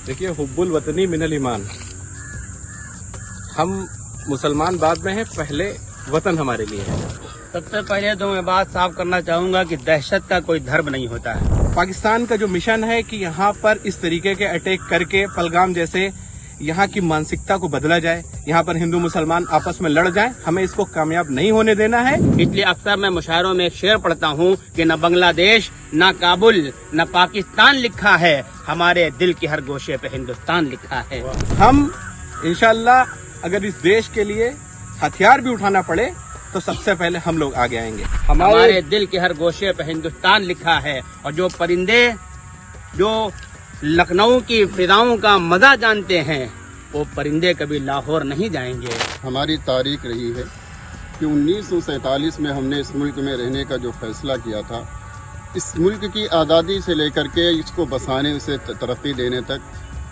देखिए, हुब्बुल वतनी मिनल ईमान। हम मुसलमान बाद में हैं, पहले वतन हमारे लिए है। सबसे पहले तो मैं बात साफ करना चाहूंगा कि दहशत का कोई धर्म नहीं होता है। पाकिस्तान का जो मिशन है कि यहाँ पर इस तरीके के अटैक करके पहलगाम जैसे यहाँ की मानसिकता को बदला जाए, यहाँ पर हिंदू मुसलमान आपस में लड़ जाएं, हमें इसको कामयाब नहीं होने देना है। इसलिए अक्सर मैं मुशायरों में एक शेर पढ़ता हूँ कि न बांग्लादेश, न काबुल, न पाकिस्तान लिखा है, हमारे दिल के हर गोशे पे हिंदुस्तान लिखा है। हम इंशाल्लाह अगर इस देश के लिए हथियार भी उठाना पड़े तो सबसे पहले हम लोग आगे आएंगे। हमारे दिल के हर गोशे पे हिंदुस्तान लिखा है। और जो परिंदे जो लखनऊ की फिजाओं का मजा जानते हैं, वो परिंदे कभी लाहौर नहीं जाएंगे। हमारी तारीख रही है कि 1947 में हमने इस मुल्क में रहने का जो फैसला किया था, इस मुल्क की आज़ादी से लेकर के इसको बसाने, उसे तरक्की देने तक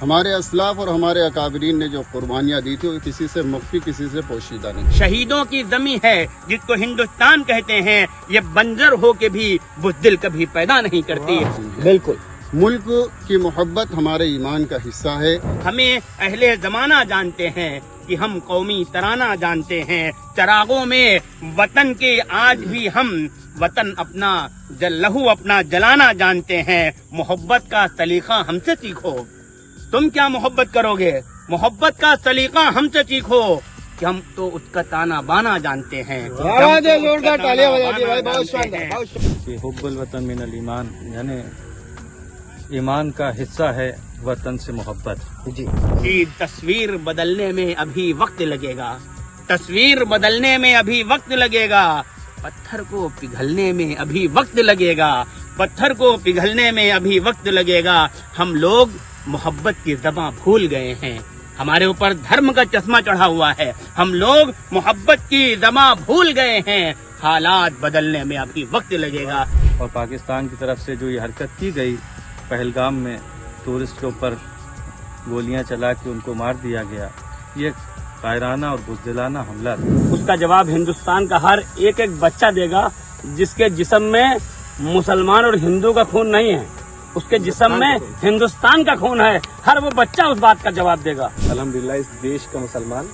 हमारे असलाफ और हमारे अकाबरीन ने जो कुर्बानियाँ दी थी, वो किसी से मुख्फी, किसी से पोशीदा नहीं। शहीदों की जमी है जिसको हिंदुस्तान कहते हैं, ये बंजर हो के भी बुज़दिल कभी पैदा नहीं करती। बिल्कुल, मुल्क की मोहब्बत हमारे ईमान का हिस्सा है। हमें अहले जमाना जानते हैं कि हम कौमी तराना जानते हैं। चरागों में वतन के आज भी हम वतन अपना लहू अपना जलाना जानते हैं। मोहब्बत का सलीका हमसे सीखो। तुम क्या मोहब्बत करोगे? मोहब्बत का सलीका हमसे सीखो कि हम तो उसका ताना बाना जानते हैं। जोरदार तालियां बजा दी भाई, बहुत शानदार। हुब्बुल वतन मिनल ईमान, यानी ईमान का हिस्सा है वतन से मोहब्बत। जी, तस्वीर बदलने में अभी वक्त लगेगा, तस्वीर बदलने में अभी वक्त लगेगा। पत्थर को पिघलने में अभी वक्त लगेगा, पत्थर को पिघलने में अभी वक्त लगेगा। हम लोग मोहब्बत की ज़बां भूल गए हैं, हमारे ऊपर धर्म का चश्मा चढ़ा हुआ है। हम लोग मोहब्बत की ज़बां भूल गए हैं। हालात बदलने में अभी वक्त लगेगा। और पाकिस्तान की तरफ से जो ये हरकत की गई पहलगाम में, टूरिस्ट के ऊपर गोलियां चला के उनको मार दिया गया, ये कायराना और बुज़दिलाना हमला था। उसका जवाब हिंदुस्तान का हर एक एक बच्चा देगा जिसके जिस्म में मुसलमान और हिंदू का खून नहीं है, उसके जिस्म में हिंदुस्तान का खून है। हर वो बच्चा उस बात का जवाब देगा। अल्हम्दुलिल्लाह इस देश का मुसलमान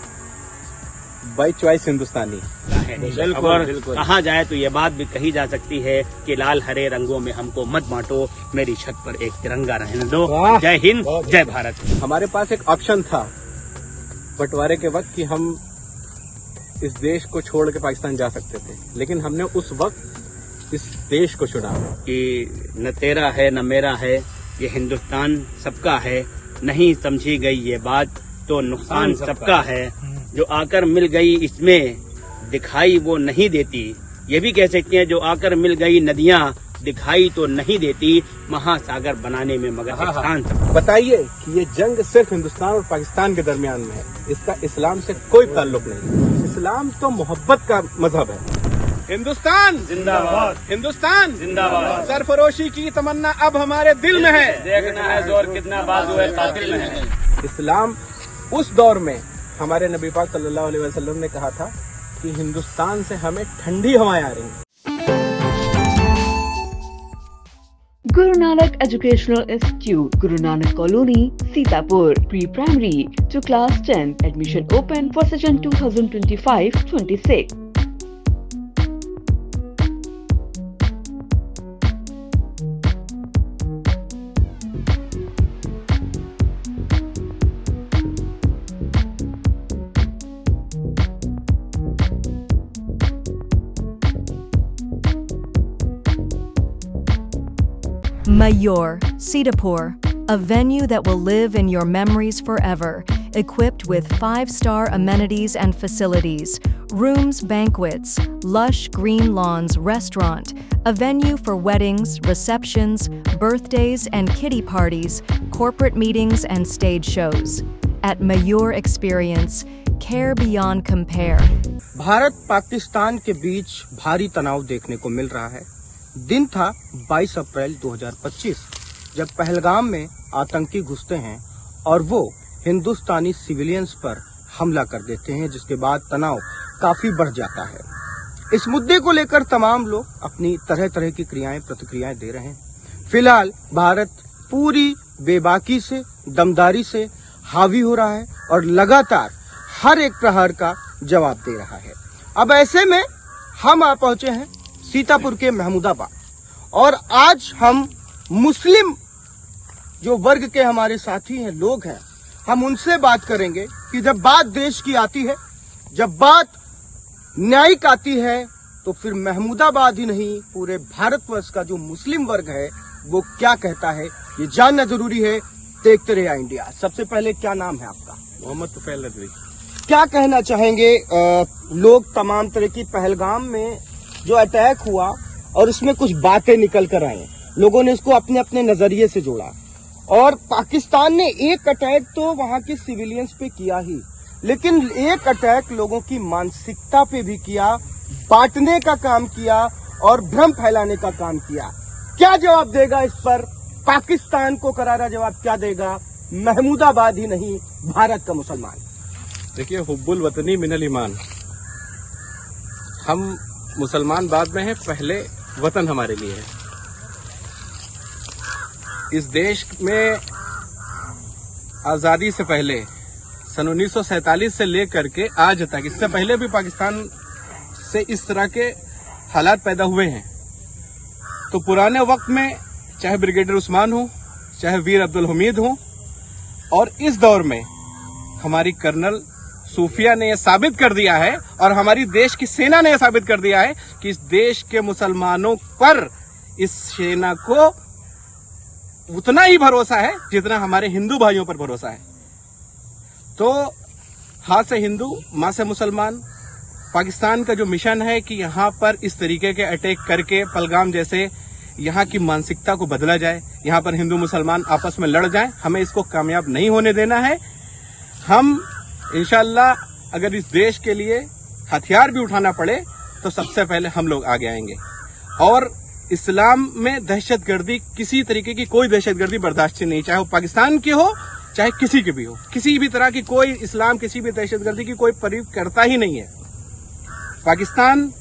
बाई चॉइस हिंदुस्तानी। बिल्कुल, कहा जाए तो ये बात भी कही जा सकती है कि लाल हरे रंगों में हमको मत बांटो, मेरी छत पर एक तिरंगा रहने दो। जय हिंद, जय भारत। हमारे पास एक ऑप्शन था बंटवारे के वक्त कि हम इस देश को छोड़ के पाकिस्तान जा सकते थे, लेकिन हमने उस वक्त इस देश को चुना कि न तेरा है न मेरा है, ये हिंदुस्तान सबका है। नहीं समझी गई ये बात तो नुकसान सबका है। जो आकर मिल गई इसमें दिखाई वो नहीं देती। ये भी कह सकते हैं जो आकर मिल गई नदियाँ दिखाई तो नहीं देती, महासागर बनाने में मगर एहसान सबका। बताइए कि ये जंग सिर्फ हिंदुस्तान और पाकिस्तान के दरमियान में है, इसका इस्लाम से कोई ताल्लुक नहीं। इस्लाम तो मोहब्बत का मजहब है। हिंदुस्तान जिंदाबाद, हिंदुस्तान जिंदाबाद। सरफरोशी की तमन्ना अब हमारे दिल में है। देखना है जोर कितना बाजू है कातिल में है। इस्लाम उस दौर में हमारे नबी पाक सल्लल्लाहु अलैहि वसल्लम ने कहा था कि हिंदुस्तान से हमें ठंडी हवाएं आ रही हैं। Guru Nanak Educational Institute, Guru Nanak Colony, Sitapur, Pre-Primary to Class 10. Admission open for session 2025-26. Mayor, Sitapur, a venue that will live in your memories forever, equipped with 5-star amenities and facilities, rooms, banquets, lush green lawns, restaurant, a venue for weddings, receptions, birthdays and kiddie parties, corporate meetings and stage shows. At Mayor Experience, care beyond compare. Bharat Pakistan के बीच भारी तनाव देखने को मिल रहा है। दिन था 22 अप्रैल 2025 जब पहलगाम में आतंकी घुसते हैं और वो हिंदुस्तानी सिविलियंस पर हमला कर देते हैं, जिसके बाद तनाव काफी बढ़ जाता है। इस मुद्दे को लेकर तमाम लोग अपनी तरह तरह की प्रतिक्रियाएं दे रहे हैं। फिलहाल भारत पूरी बेबाकी से, दमदारी से हावी हो रहा है और लगातार हर एक प्रहार का जवाब दे रहा है। अब ऐसे में हम आ पहुंचे हैं सीतापुर के महमूदाबाद और आज हम मुस्लिम जो वर्ग के हमारे साथी हैं, लोग हैं, हम उनसे बात करेंगे कि जब बात देश की आती है, जब बात न्यायिक आती है, तो फिर महमूदाबाद ही नहीं पूरे भारतवर्ष का जो मुस्लिम वर्ग है वो क्या कहता है, ये जानना जरूरी है। देखते रहिए इंडिया। सबसे पहले क्या नाम है आपका? मोहम्मद तुफैल नदवी। क्या कहना चाहेंगे? लोग तमाम तरह की पहलगाम में जो अटैक हुआ और उसमें कुछ बातें निकल कर आई, लोगों ने इसको अपने अपने नजरिए से जोड़ा और पाकिस्तान ने एक अटैक तो वहां के सिविलियंस पे किया ही, लेकिन एक अटैक लोगों की मानसिकता पे भी किया, बांटने का काम किया और भ्रम फैलाने का काम किया। क्या जवाब देगा इस पर पाकिस्तान को? करारा जवाब क्या देगा महमूदाबाद ही नहीं भारत का मुसलमान? देखिए, हुब्बुल वतनी मिनल ईमान। हम मुसलमान बाद में हैं, पहले वतन हमारे लिए है। इस देश में आजादी से पहले सन 1947 से लेकर के आज तक, इससे पहले भी पाकिस्तान से इस तरह के हालात पैदा हुए हैं। तो पुराने वक्त में चाहे ब्रिगेडियर उस्मान हो, चाहे वीर अब्दुल हमीद हो, और इस दौर में हमारी कर्नल सूफिया ने यह साबित कर दिया है और हमारी देश की सेना ने यह साबित कर दिया है कि इस देश के मुसलमानों पर इस सेना को उतना ही भरोसा है जितना हमारे हिंदू भाइयों पर भरोसा है। तो हाथ से हिंदू, मां से मुसलमान। पाकिस्तान का जो मिशन है कि यहां पर इस तरीके के अटैक करके पहलगाम जैसे यहां की मानसिकता को बदला जाए, यहां पर हिंदू मुसलमान आपस में लड़ जाएं, हमें इसको कामयाब नहीं होने देना है। हम इंशाअल्लाह अगर इस देश के लिए हथियार भी उठाना पड़े तो सबसे पहले हम लोग आगे आएंगे। और इस्लाम में दहशतगर्दी, किसी तरीके की कोई दहशतगर्दी बर्दाश्त नहीं, चाहे वो पाकिस्तान की हो चाहे किसी की भी हो। किसी भी तरह की कोई इस्लाम किसी भी दहशतगर्दी की कोई परीव करता ही नहीं है। पाकिस्तान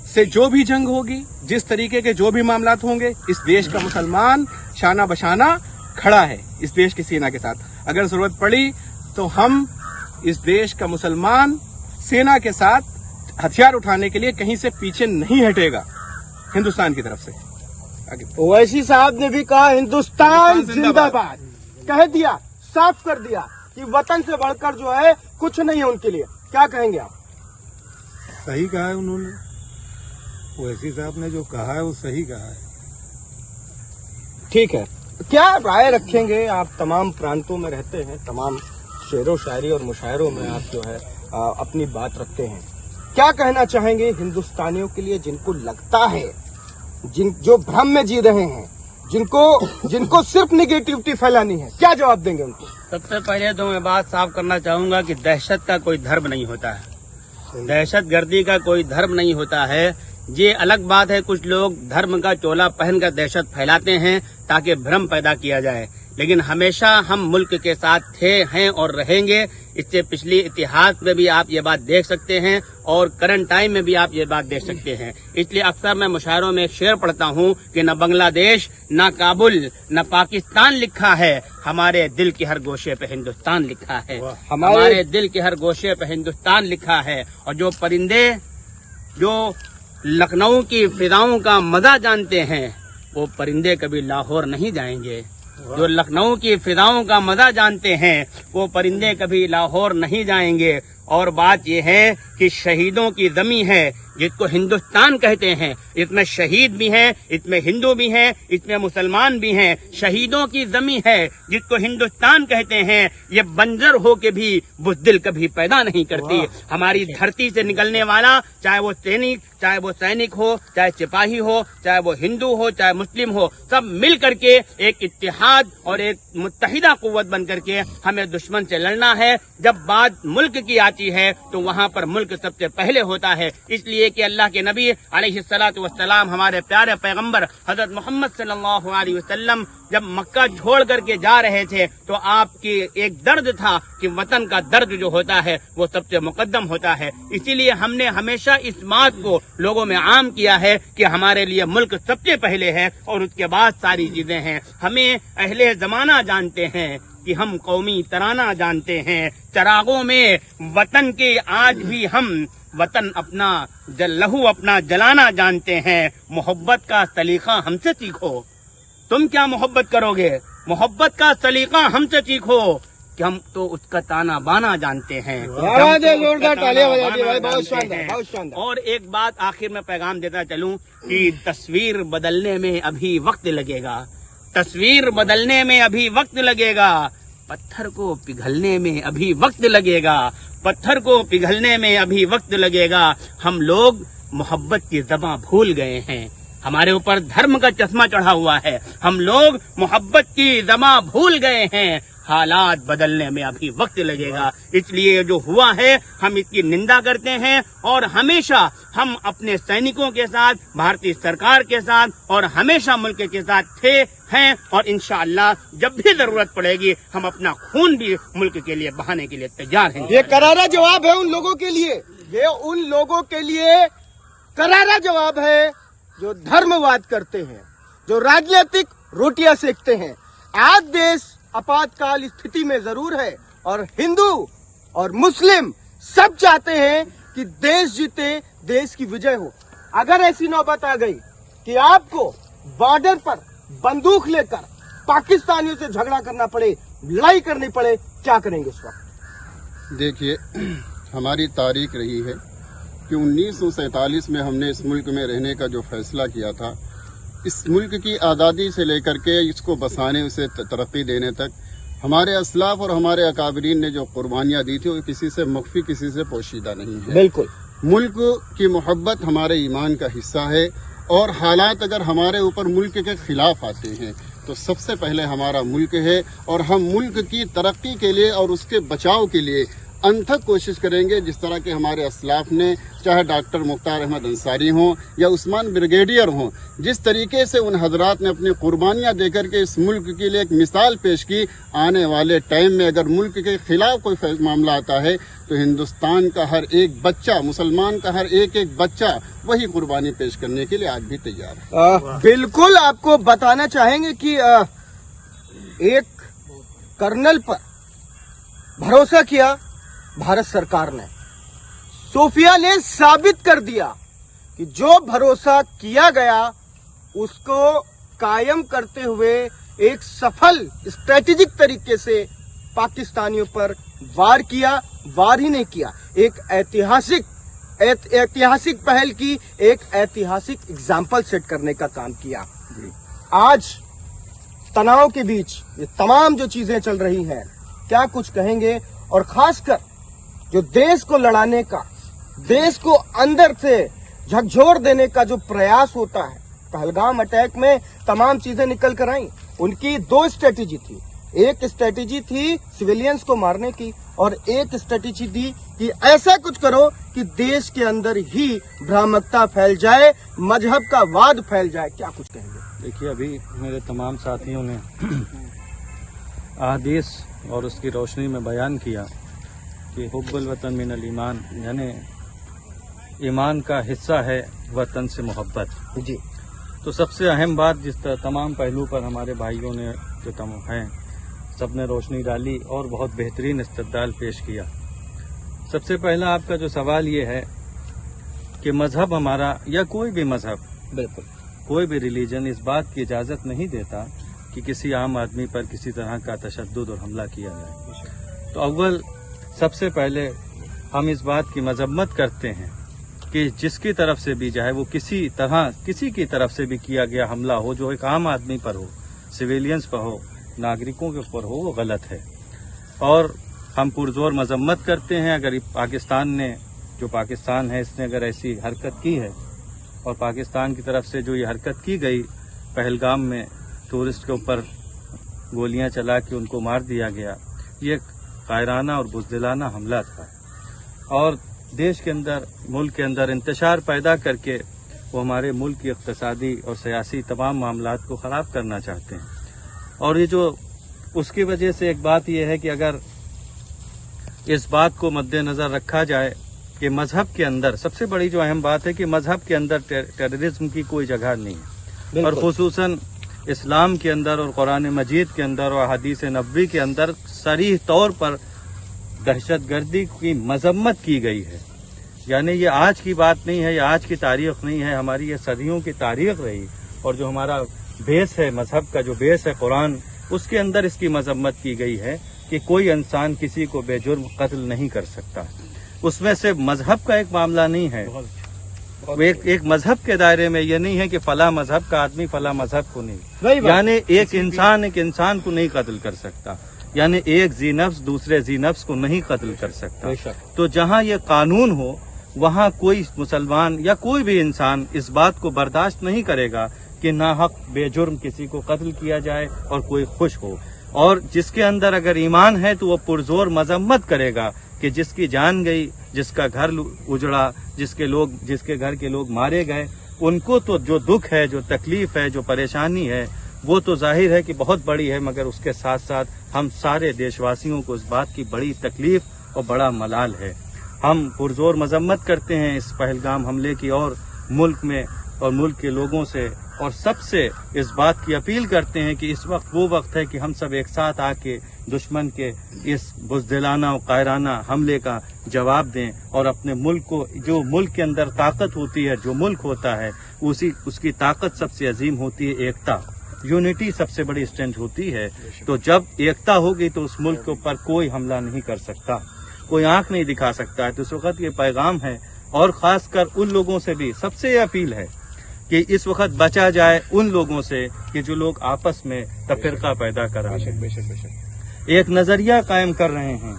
से जो भी जंग होगी, जिस तरीके के जो भी मामलात होंगे, इस देश का मुसलमान शाना बशाना खड़ा है इस देश की सेना के साथ। अगर जरूरत पड़ी तो हम इस देश का मुसलमान सेना के साथ हथियार उठाने के लिए कहीं से पीछे नहीं हटेगा हिंदुस्तान की तरफ से। आगे ओवैसी साहब ने भी कहा हिंदुस्तान जिंदाबाद, कह दिया, साफ कर दिया कि वतन से बढ़कर जो है कुछ नहीं है उनके लिए। क्या कहेंगे आप? सही कहा है उन्होंने, ओवैसी साहब ने जो कहा है वो सही कहा है। ठीक है, क्या राय रखेंगे? आप तमाम प्रांतों में रहते हैं, तमाम शेरो शायरी और मुशायरों में आप जो है अपनी बात रखते हैं। क्या कहना चाहेंगे हिंदुस्तानियों के लिए जिनको लगता है, जो भ्रम में जी रहे हैं, जिनको सिर्फ निगेटिविटी फैलानी है, क्या जवाब देंगे उनको? सबसे पहले तो मैं बात साफ करना चाहूंगा कि दहशत का कोई धर्म नहीं होता है, दहशतगर्दी का कोई धर्म नहीं होता है। ये अलग बात है, कुछ लोग धर्म का चोला पहनकर दहशत फैलाते हैं ताकि भ्रम पैदा किया जाए, लेकिन हमेशा हम मुल्क के साथ थे, हैं और रहेंगे। इससे पिछली इतिहास में भी आप ये बात देख सकते हैं और करंट टाइम में भी आप ये बात देख सकते हैं। इसलिए अक्सर मैं मुशायरों में एक शेर पढ़ता हूँ कि न बांग्लादेश, न काबुल, न पाकिस्तान लिखा है, हमारे दिल के हर गोशे पे हिंदुस्तान लिखा है। हमारे दिल के हर गोशे पे हिंदुस्तान लिखा है। और जो परिंदे जो लखनऊ की फिजाओं का मजा जानते हैं, वो परिंदे कभी लाहौर नहीं जाएंगे। जो लखनऊ की फिजाओं का मजा जानते हैं, वो परिंदे कभी लाहौर नहीं जाएंगे। और बात यह है कि शहीदों की जमी है जिसको हिंदुस्तान कहते हैं, इसमें शहीद भी हैं, इसमें हिंदू भी हैं, इसमें मुसलमान भी हैं। शहीदों की जमी है जिसको हिंदुस्तान कहते हैं, ये बंजर हो के भी बुज़दिल कभी पैदा नहीं करती। हमारी धरती से निकलने वाला, चाहे वो सैनिक हो, चाहे सिपाही हो, चाहे वो हिंदू हो, चाहे मुस्लिम हो, सब मिल करके एक इत्तेहाद और एक मुत्तहिदा कुव्वत बन करके हमें दुश्मन से लड़ना है। जब बात मुल्क की आती होती है तो वहाँ पर मुल्क सबसे पहले होता है। इसलिए कि अल्लाह के नबी अलैहिस्सलातु वस्सलाम हमारे प्यारे पैगंबर हजरत मोहम्मद सल्लल्लाहु अलैहि वसल्लम जब मक्का छोड़ करके जा रहे थे तो आपकी एक दर्द था कि वतन का दर्द जो होता है वो सबसे मुकद्दम होता है। इसीलिए हमने हमेशा इस बात को लोगों में आम किया है कि हमारे लिए मुल्क सबसे पहले है और उसके बाद सारी चीजें हैं। हमें अहले जमाना जानते हैं कि हम कौमी तराना जानते हैं। चरागों में वतन के आज भी हम वतन अपना लहू अपना जलाना जानते हैं। मोहब्बत का सलीका हमसे सीखो। तुम क्या मोहब्बत करोगे? मोहब्बत का सलीका हमसे सीखो कि हम तो उसका ताना बाना जानते हैं। और एक बात आखिर में पैगाम देता चलूं कि तस्वीर बदलने में अभी वक्त लगेगा। तस्वीर बदलने में अभी वक्त लगेगा। पत्थर को पिघलने में अभी वक्त लगेगा। पत्थर को पिघलने में अभी वक्त लगेगा। हम लोग मोहब्बत की ज़बां भूल गए हैं। हमारे ऊपर धर्म का चश्मा चढ़ा हुआ है। हम लोग मोहब्बत की ज़बां भूल गए हैं। हालात बदलने में अभी वक्त लगेगा। इसलिए जो हुआ है हम इसकी निंदा करते हैं और हमेशा हम अपने सैनिकों के साथ, भारतीय सरकार के साथ और हमेशा मुल्क के साथ थे, हैं और इंशाअल्लाह जब भी जरूरत पड़ेगी हम अपना खून भी मुल्क के लिए बहाने के लिए तैयार हैं। ये करारा जवाब है उन लोगों के लिए, ये उन लोगों के लिए करारा जवाब है जो धर्मवाद करते हैं, जो राजनीतिक रोटियां सेकते हैं। आज देश आपातकाल स्थिति में जरूर है और हिंदू और मुस्लिम सब चाहते हैं कि देश जीते, देश की विजय हो। अगर ऐसी नौबत आ गई कि आपको बॉर्डर पर बंदूक लेकर पाकिस्तानियों से झगड़ा करना पड़े, लड़ाई करनी पड़े, क्या करेंगे उस वक्त? देखिए, हमारी तारीख रही है कि 1947 में हमने इस मुल्क में रहने का जो फैसला किया था, इस मुल्क की आज़ादी से लेकर के इसको बसाने, उसे तरक्की देने तक हमारे असलाफ और हमारे अकाबरीन ने जो कुर्बानियां दी थी वो किसी से मख्फी, किसी से पोशीदा नहीं है। बिल्कुल। मुल्क की मोहब्बत हमारे ईमान का हिस्सा है और हालात अगर हमारे ऊपर मुल्क के खिलाफ आते हैं तो सबसे पहले हमारा मुल्क है और हम मुल्क की तरक्की के लिए और उसके बचाव के लिए अनथक कोशिश करेंगे। जिस तरह के हमारे असलाफ ने, चाहे डॉक्टर मुख्तार अहमद अंसारी हों या उस्मान ब्रिगेडियर हों, जिस तरीके से उन हजरात ने अपनी कुर्बानियां देकर के इस मुल्क के लिए एक मिसाल पेश की, आने वाले टाइम में अगर मुल्क के खिलाफ कोई मामला आता है तो हिंदुस्तान का हर एक बच्चा, मुसलमान का हर एक बच्चा वही कुर्बानी पेश करने के लिए आज भी तैयार है। बिल्कुल। आपको बताना चाहेंगे कि एक कर्नल पर भरोसा किया भारत सरकार ने। सोफिया ने साबित कर दिया कि जो भरोसा किया गया उसको कायम करते हुए एक सफल स्ट्रेटेजिक तरीके से पाकिस्तानियों पर वार किया। वार ही नहीं किया, एक ऐतिहासिक पहल की, एक ऐतिहासिक एग्जाम्पल सेट करने का काम किया। आज तनाव के बीच ये तमाम जो चीजें चल रही हैं, क्या कुछ कहेंगे? और खासकर जो देश को लड़ाने का, देश को अंदर से झकझोर देने का जो प्रयास होता है, पहलगाम अटैक में तमाम चीजें निकल कर आई। उनकी दो स्ट्रेटेजी थी। एक स्ट्रेटेजी थी सिविलियंस को मारने की और एक स्ट्रेटेजी थी कि ऐसा कुछ करो कि देश के अंदर ही भ्रामकता फैल जाए, मजहब का वाद फैल जाए। क्या कुछ कहेंगे? देखिए, अभी मेरे तमाम साथियों ने अहादीस और उसकी रोशनी में बयान किया कि हुब्बुल वतन मिनल ईमान, यानी ईमान का हिस्सा है वतन से मोहब्बत। जी। तो सबसे अहम बात, जिस तमाम पहलू पर हमारे भाइयों ने जो हैं सब ने रोशनी डाली और बहुत बेहतरीन इस्तदलाल पेश किया। सबसे पहला आपका जो सवाल ये है कि मजहब हमारा या कोई भी मजहब, बिल्कुल कोई भी रिलीजन इस बात की इजाज़त नहीं देता कि किसी आम आदमी पर किसी तरह का तशद्दुद और हमला किया जाए। तो अव्वल सबसे पहले हम इस बात की मजम्मत करते हैं कि जिसकी तरफ से भी, चाहे वो किसी की तरफ से भी किया गया हमला हो जो एक आम आदमी पर हो, सिविलियंस पर हो, नागरिकों के ऊपर हो, वो गलत है। और हम पुरजोर मजम्मत करते हैं अगर पाकिस्तान ने, जो पाकिस्तान है, इसने अगर ऐसी हरकत की है और पाकिस्तान की तरफ से जो ये हरकत की गई पहलगाम में, टूरिस्ट के ऊपर गोलियां चला के उनको मार दिया गया, ये कायराना और बुज़दिलाना हमला था। और देश के अंदर, मुल्क के अंदर इंतशार पैदा करके वो हमारे मुल्क की इक़्तिसादी और सियासी तमाम मामलात को ख़राब करना चाहते हैं। और ये जो उसकी वजह से एक बात यह है कि अगर इस बात को मद्देनज़र रखा जाए कि मजहब के अंदर सबसे बड़ी जो अहम बात है कि मजहब के अंदर टेररिज्म की कोई जगह नहीं है, और खुसूसन इस्लाम के अंदर और कुरान मजीद के अंदर और हदीस नबवी के अंदर सरीह तौर पर दहशतगर्दी की मजम्मत की गई है। यानी ये आज की बात नहीं है, ये आज की तारीख नहीं है, हमारी ये सदियों की तारीख रही। और जो हमारा बेस है, मजहब का जो बेस है कुरान, उसके अंदर इसकी मजम्मत की गई है कि कोई इंसान किसी को बेजुर्म कत्ल नहीं कर सकता। उसमें से मजहब का एक मामला नहीं है, एक मजहब के दायरे में ये नहीं है कि फला मजहब का आदमी फला मजहब को नहीं, यानी एक इंसान को नहीं कत्ल कर सकता, यानी एक ज़ीनफ्स दूसरे ज़ीनफ्स को नहीं कत्ल कर सकता। तो जहाँ ये कानून हो वहाँ कोई मुसलमान या कोई भी इंसान इस बात को बर्दाश्त नहीं करेगा कि नाहक बेजुर्म किसी को कत्ल किया जाए और कोई खुश हो। और जिसके अंदर अगर ईमान है तो वो पुरजोर मजम्मत करेगा कि जिसकी जान गई, जिसका घर उजड़ा, जिसके घर के लोग मारे गए, उनको तो जो दुख है, जो तकलीफ है, जो परेशानी है, वो तो जाहिर है कि बहुत बड़ी है, मगर उसके साथ साथ हम सारे देशवासियों को इस बात की बड़ी तकलीफ और बड़ा मलाल है। हम पुरजोर मजम्मत करते हैं इस पहलगाम हमले की और मुल्क में और मुल्क के लोगों से, और सबसे इस बात की अपील करते हैं कि इस वक्त वो वक्त है कि हम सब एक साथ आके दुश्मन के इस बुज़दिलाना और कायराना हमले का जवाब दें और अपने मुल्क को, जो मुल्क के अंदर ताकत होती है, जो मुल्क होता है, उसकी ताकत सबसे अजीम होती है एकता, यूनिटी सबसे बड़ी स्ट्रेंथ होती है। तो जब एकता होगी तो उस मुल्क के ऊपर कोई हमला नहीं कर सकता, कोई आंख नहीं दिखा सकता है। तो इस वक्त ये पैगाम है, और खासकर उन लोगों से भी सबसे अपील है कि इस वक्त बचा जाए उन लोगों से कि जो लोग आपस में तफरका पैदा कर रहे हैं, एक नजरिया कायम कर रहे हैं,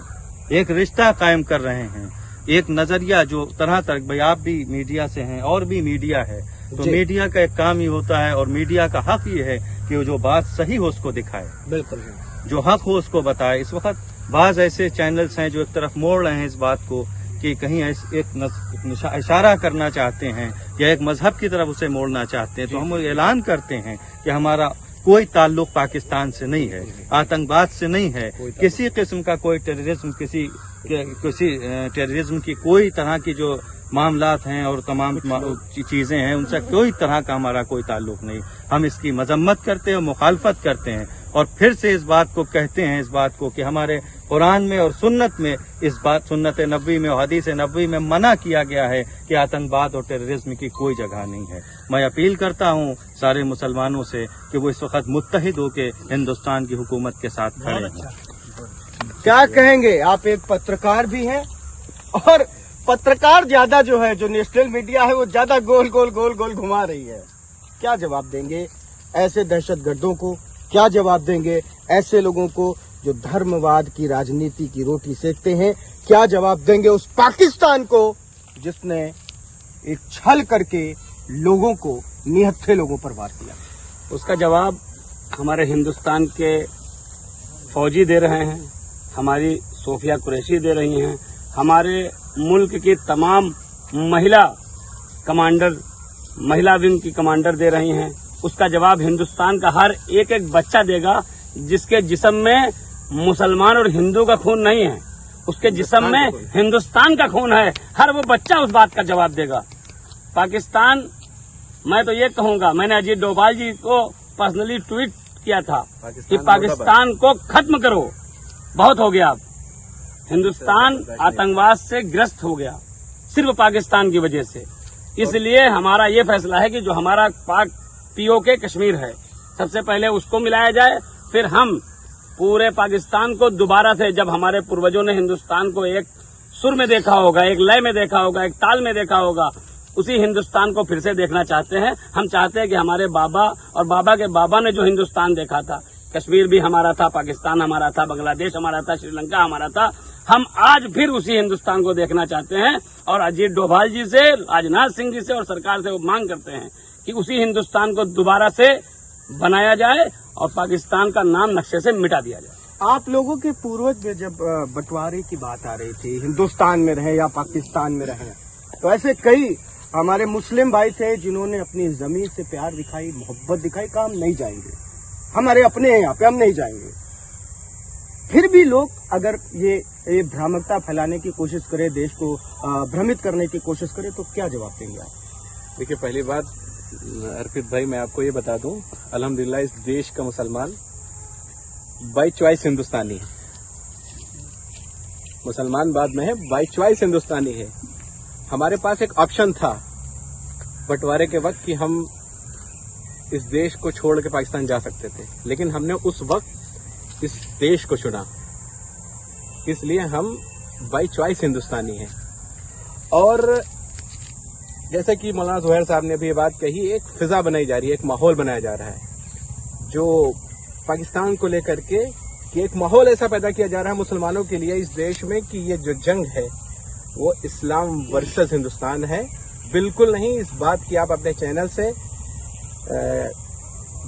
एक रिश्ता कायम कर रहे हैं, एक नजरिया जो तरह तरह, भाई आप भी मीडिया से हैं और भी मीडिया है, तो मीडिया का एक काम ही होता है और मीडिया का हक ये है कि वो जो बात सही हो उसको दिखाए, बिल्कुल जो हक हो उसको बताए। इस वक्त बाज ऐसे चैनल्स हैं जो एक तरफ मोड़ रहे हैं इस बात को कि कहीं एक इशारा करना चाहते हैं या एक मजहब की तरफ उसे मोड़ना चाहते हैं। तो हम ऐलान करते हैं कि हमारा कोई ताल्लुक पाकिस्तान से नहीं है, आतंकवाद से नहीं है, किसी किस्म का कोई टेररिज्म, किसी टेररिज्म की कोई तरह की जो मामलात हैं और तमाम चीजें हैं, उनसे कोई तरह का हमारा कोई ताल्लुक नहीं। हम इसकी मजम्मत करते हैं, मुखालफत करते हैं, और फिर से इस बात को कहते हैं, इस बात को कि हमारे कुरान में और सुन्नत में इस बात, सुन्नत नबवी में और हदीस नबवी में मना किया गया है कि आतंकवाद और टेररिज्म की कोई जगह नहीं है। मैं अपील करता हूँ सारे मुसलमानों से कि वो इस वक्त मुत्तहिद होकर हिंदुस्तान की हुकूमत के साथ खड़े हैं। क्या कहेंगे, आप एक पत्रकार भी हैं, और पत्रकार ज्यादा जो है, जो नेशनल मीडिया है, वो ज्यादा गोल गोल घुमा रही है। क्या जवाब देंगे ऐसे दहशतगर्दों को? क्या जवाब देंगे ऐसे लोगों को जो धर्मवाद की राजनीति की रोटी सेकते हैं? क्या जवाब देंगे उस पाकिस्तान को जिसने एक छल करके लोगों को, निहत्थे लोगों पर वार किया? उसका जवाब हमारे हिंदुस्तान के फौजी दे रहे हैं, हमारी सोफिया कुरैशी दे रही हैं, हमारे मुल्क की तमाम महिला कमांडर, महिला विंग की कमांडर दे रही हैं। उसका जवाब हिंदुस्तान का हर एक एक बच्चा देगा जिसके जिस्म में मुसलमान और हिंदू का खून नहीं है, उसके जिस्म में हिंदुस्तान का खून है। हर वो बच्चा उस बात का जवाब देगा। पाकिस्तान, मैं तो ये कहूंगा, मैंने अजीत डोभाल जी को पर्सनली ट्वीट किया था कि पाकिस्तान को खत्म करो, बहुत हो गया। अब हिंदुस्तान आतंकवाद से ग्रस्त हो गया सिर्फ पाकिस्तान की वजह से। इसलिए हमारा ये फैसला है कि जो हमारा पाक पीओके कश्मीर है, सबसे पहले उसको मिलाया जाए, फिर हम पूरे पाकिस्तान को दोबारा से, जब हमारे पूर्वजों ने हिंदुस्तान को एक सुर में देखा होगा, एक लय में देखा होगा, एक ताल में देखा होगा, उसी हिंदुस्तान को फिर से देखना चाहते हैं। हम चाहते हैं कि हमारे बाबा और बाबा के बाबा ने जो हिंदुस्तान देखा था, कश्मीर भी हमारा था, पाकिस्तान हमारा था, बांग्लादेश हमारा था, श्रीलंका हमारा था, हम आज फिर उसी हिंदुस्तान को देखना चाहते हैं। और अजीत डोभाल जी से, राजनाथ सिंह जी से और सरकार से वो मांग करते हैं कि उसी हिंदुस्तान को दोबारा से बनाया जाए और पाकिस्तान का नाम नक्शे से मिटा दिया जाए। आप लोगों के पूर्वज में जब बंटवारे की बात आ रही थी, हिंदुस्तान में रहे या पाकिस्तान में रहे, तो ऐसे कई हमारे मुस्लिम भाई थे जिन्होंने अपनी जमीन से प्यार दिखाई, मोहब्बत दिखाई, कहा हम नहीं जाएंगे, हमारे अपने हैं यहाँ पे, हम नहीं जाएंगे। फिर भी लोग अगर ये भ्रामकता फैलाने की कोशिश करे, देश को भ्रमित करने की कोशिश करे, तो क्या जवाब देंगे आप? देखिए, पहली बात अर्पित भाई, मैं आपको ये बता दूं, अल्हम्दुलिल्लाह इस देश का मुसलमान बाई चॉइस हिंदुस्तानी है। मुसलमान बाद में है, बाई चॉइस हिंदुस्तानी है। हमारे पास एक ऑप्शन था बंटवारे के वक्त कि हम इस देश को छोड़ के पाकिस्तान जा सकते थे, लेकिन हमने उस वक्त इस देश को चुना, इसलिए हम बाई चॉइस हिंदुस्तानी हैं। और जैसे कि मौलाना ज़ुहैर साहब ने भी ये बात कही, एक फिजा बनाई जा रही है, एक माहौल बनाया जा रहा है जो पाकिस्तान को लेकर के, कि एक माहौल ऐसा पैदा किया जा रहा है मुसलमानों के लिए इस देश में कि ये जो जंग है वो इस्लाम वर्सेस हिंदुस्तान है। बिल्कुल नहीं। इस बात की आप अपने चैनल से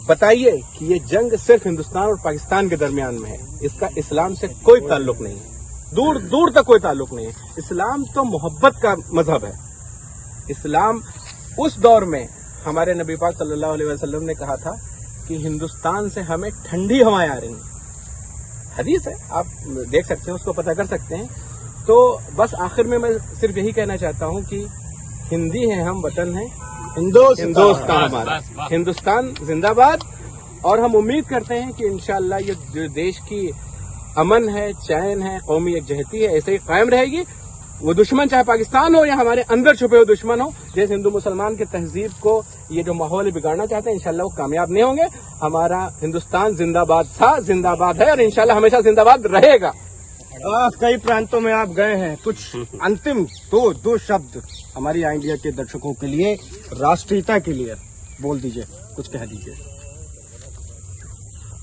बताइए कि ये जंग सिर्फ हिंदुस्तान और पाकिस्तान के दरमियान में है, इसका इस्लाम से कोई ताल्लुक नहीं है, दूर दूर तक कोई ताल्लुक नहीं है। इस्लाम तो मोहब्बत का मजहब है। इस्लाम उस दौर में हमारे नबी पाक सल्लल्लाहु अलैहि वसल्लम ने कहा था कि हिंदुस्तान से हमें ठंडी हवाएं आ रही हैं। हदीस है, आप देख सकते हैं, उसको पता कर सकते हैं। तो बस आखिर में मैं सिर्फ यही कहना चाहता हूं कि हिंदी है हम, वतन है हिंदुस्तान हमारा, हिंदुस्तान जिंदाबाद। और हम उम्मीद करते हैं कि इंशाअल्लाह ये जो देश की अमन है, चैन है, कौमी यकजहती है, ऐसे ही कायम रहेगी। वो दुश्मन चाहे पाकिस्तान हो या हमारे अंदर छुपे हुए दुश्मन हो, जैसे हिंदू मुसलमान की तहजीब को ये जो माहौल बिगाड़ना चाहते हैं, इंशाल्लाह वो कामयाब नहीं होंगे। हमारा हिंदुस्तान जिंदाबाद था, जिंदाबाद है और इंशाल्लाह हमेशा जिंदाबाद रहेगा। कई प्रांतों में आप गए हैं, कुछ अंतिम दो शब्द हमारी इंडिया के दर्शकों के लिए, राष्ट्रीयता के लिए बोल दीजिए, कुछ कह दीजिए।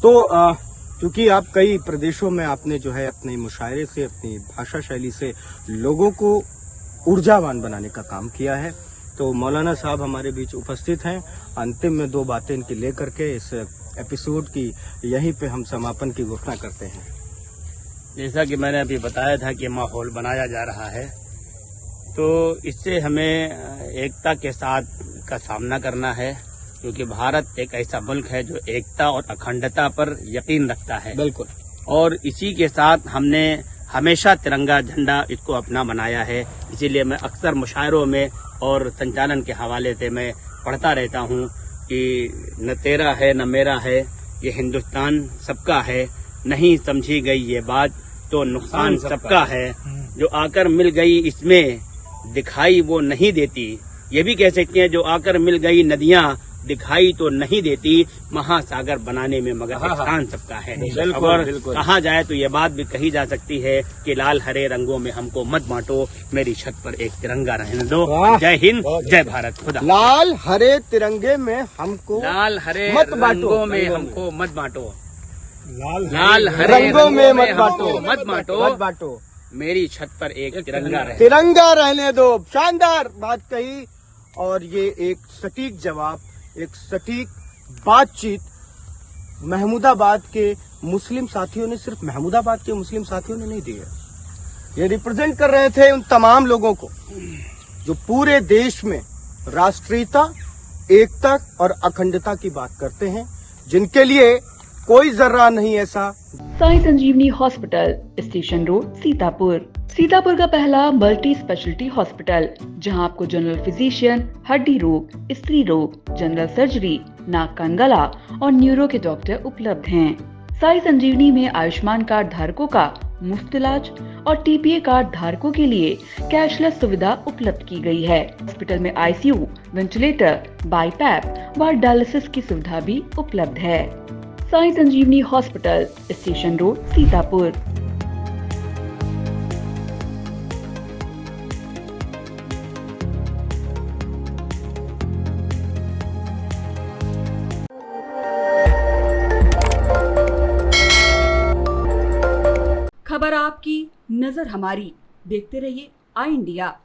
तो क्योंकि आप कई प्रदेशों में आपने जो है अपने मुशायरे से, अपनी भाषा शैली से लोगों को ऊर्जावान बनाने का काम किया है, तो मौलाना साहब हमारे बीच उपस्थित हैं। अंतिम में दो बातें इनकी लेकर के इस एपिसोड की यहीं पे हम समापन की घोषणा करते हैं। जैसा कि मैंने अभी बताया था कि माहौल बनाया जा रहा है, तो इससे हमें एकता के साथ का सामना करना है, क्योंकि भारत एक ऐसा मुल्क है जो एकता और अखंडता पर यकीन रखता है। बिल्कुल। और इसी के साथ हमने हमेशा तिरंगा झंडा इसको अपना बनाया है। इसीलिए मैं अक्सर मुशायरों में और संचालन के हवाले से मैं पढ़ता रहता हूँ कि न तेरा है न मेरा है, ये हिंदुस्तान सबका है, नहीं समझी गई ये बात तो नुकसान सबका है, जो आकर मिल गई इसमें दिखाई वो नहीं देती। ये भी कह सकते हैं जो आकर मिल गई नदियाँ दिखाई तो नहीं देती, महासागर बनाने में मगर एहसान सबका है। और कहा जाए तो ये बात भी कही जा सकती है कि लाल हरे रंगों में हमको मत बांटो, मेरी छत पर एक तिरंगा रहने दो। जय हिंद, जय भारत। खुदा। लाल हरे तिरंगे में हमको, लाल हरे मत रंगों में हमको मत बांटो, लाल हरे रंगों में मत बांटो, मेरी छत पर एक तिरंगा रहने दो। शानदार बात कही, और ये एक सटीक जवाब, एक सटीक बातचीत महमूदाबाद के मुस्लिम साथियों ने, सिर्फ महमूदाबाद के मुस्लिम साथियों ने नहीं दी है, ये रिप्रेजेंट कर रहे थे उन तमाम लोगों को जो पूरे देश में राष्ट्रीयता, एकता और अखंडता की बात करते हैं, जिनके लिए कोई जर्रा नहीं ऐसा। Sai Sanjeevani hospital, station road, Sitapur. Sitapur का पहला मल्टी स्पेशलिटी हॉस्पिटल, जहां आपको जनरल फिजिशियन, हड्डी रोग, स्त्री रोग, जनरल सर्जरी, नाक कान गला और न्यूरो के डॉक्टर उपलब्ध हैं। साई संजीवनी में आयुष्मान कार्ड धारकों का मुफ्त इलाज और टीपीए कार्ड धारकों के लिए कैशलेस सुविधा उपलब्ध की गई है। हॉस्पिटल में आईसीयू, वेंटिलेटर, बाईपैप व डायलिसिस की सुविधा भी उपलब्ध है। Sai Sanjeevani hospital, station road, Sitapur. खबर आपकी, नजर हमारी। देखते रहिए आई इंडिया।